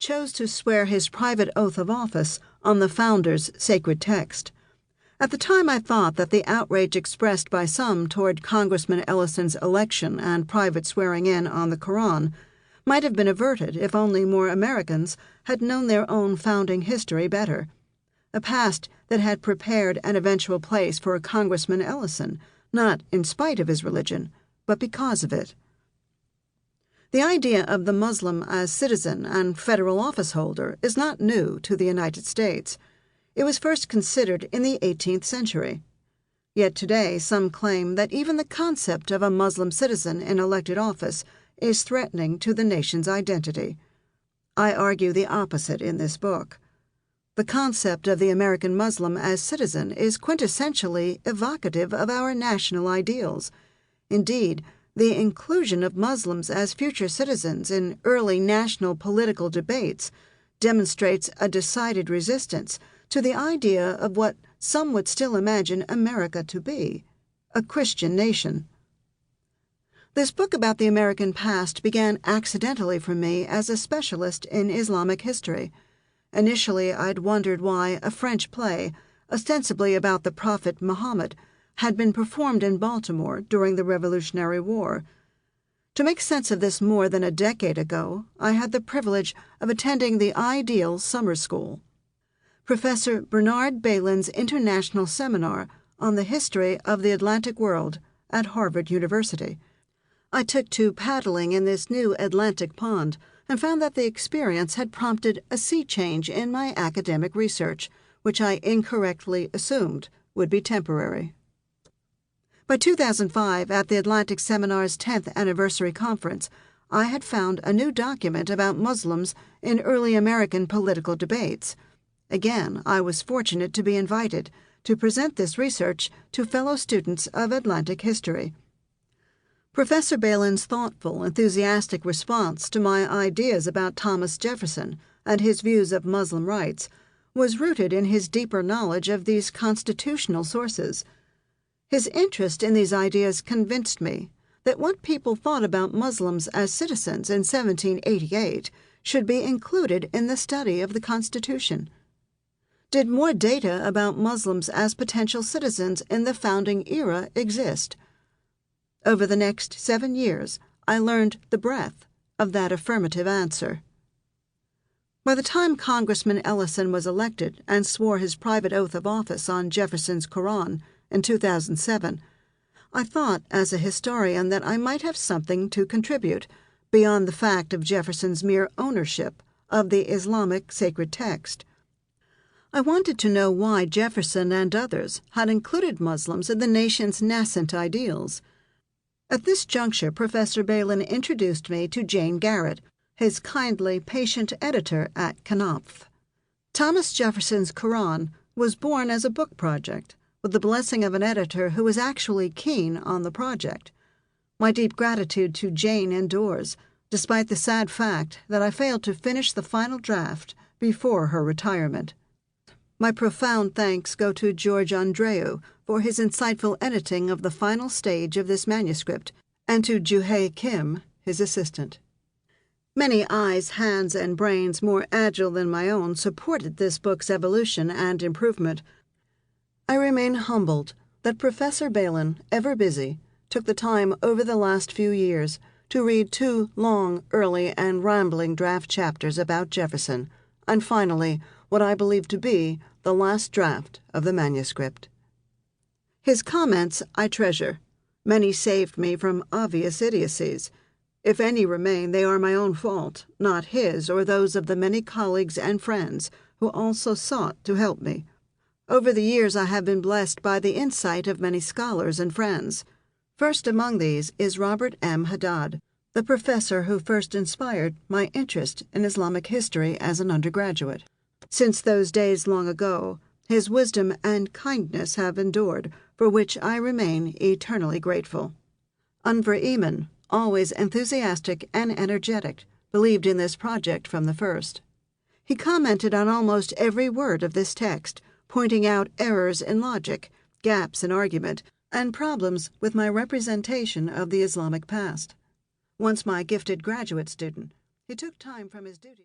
chose to swear his private oath of office on the founder's sacred text. At the time, I thought that the outrage expressed by some toward Congressman Ellison's election and private swearing-in on the Qur'an might have been averted if only more Americans had known their own founding history better, a past that had prepared an eventual place for Congressman Ellison, not in spite of his religion, but because of it. The idea of the Muslim as citizen and federal office holder is not new to the United States. It was first considered in the 18th century. Yet today some claim that even the concept of a Muslim citizen in elected office is threatening to the nation's identity. I argue the opposite in this book. The concept of the American Muslim as citizen is quintessentially evocative of our national ideals. Indeed, the inclusion of Muslims as future citizens in early national political debates demonstrates a decided resistance to the idea of what some would still imagine America to be, a Christian nation. This book about the American past began accidentally for me as a specialist in Islamic history. Initially, I'd wondered why a French play, ostensibly about the Prophet Muhammad, had been performed in Baltimore during the Revolutionary War. To make sense of this more than a decade ago, I had the privilege of attending the Ideal Summer School, Professor Bernard Balin's international seminar on the history of the Atlantic world at Harvard University. I took to paddling in this new Atlantic pond and found that the experience had prompted a sea change in my academic research, which I incorrectly assumed would be temporary. By 2005, at the Atlantic Seminar's 10th anniversary conference, I had found a new document about Muslims in early American political debates. Again, I was fortunate to be invited to present this research to fellow students of Atlantic history. Professor Balin's thoughtful, enthusiastic response to my ideas about Thomas Jefferson and his views of Muslim rights was rooted in his deeper knowledge of these constitutional sources. His interest in these ideas convinced me that what people thought about Muslims as citizens in 1788 should be included in the study of the Constitution. Did more data about Muslims as potential citizens in the founding era exist? Over the next 7 years, I learned the breadth of that affirmative answer. By the time Congressman Ellison was elected and swore his private oath of office on Jefferson's Qur'an in 2007, I thought as a historian that I might have something to contribute beyond the fact of Jefferson's mere ownership of the Islamic sacred text. I wanted to know why Jefferson and others had included Muslims in the nation's nascent ideals. At this juncture, Professor Balin introduced me to Jane Garrett, his kindly, patient editor at Knopf. Thomas Jefferson's Qur'an was born as a book project, with the blessing of an editor who was actually keen on the project. My deep gratitude to Jane endures, despite the sad fact that I failed to finish the final draft before her retirement. My profound thanks go to George Andreu for his insightful editing of the final stage of this manuscript, and to Juhae Kim, his assistant. Many eyes, hands, and brains more agile than my own supported this book's evolution and improvement. I remain humbled that Professor Balin, ever busy, took the time over the last few years to read 2 long, early, and rambling draft chapters about Jefferson, and finally, what I believe to be the last draft of the manuscript. His comments I treasure. Many saved me from obvious idiocies. If any remain, they are my own fault, not his or those of the many colleagues and friends who also sought to help me. Over the years I have been blessed by the insight of many scholars and friends. First among these is Robert M. Haddad, the professor who first inspired my interest in Islamic history as an undergraduate. Since those days long ago, his wisdom and kindness have endured, for which I remain eternally grateful. Unver Eman, always enthusiastic and energetic, believed in this project from the first. He commented on almost every word of this text, pointing out errors in logic, gaps in argument, and problems with my representation of the Islamic past. Once my gifted graduate student, he took time from his duty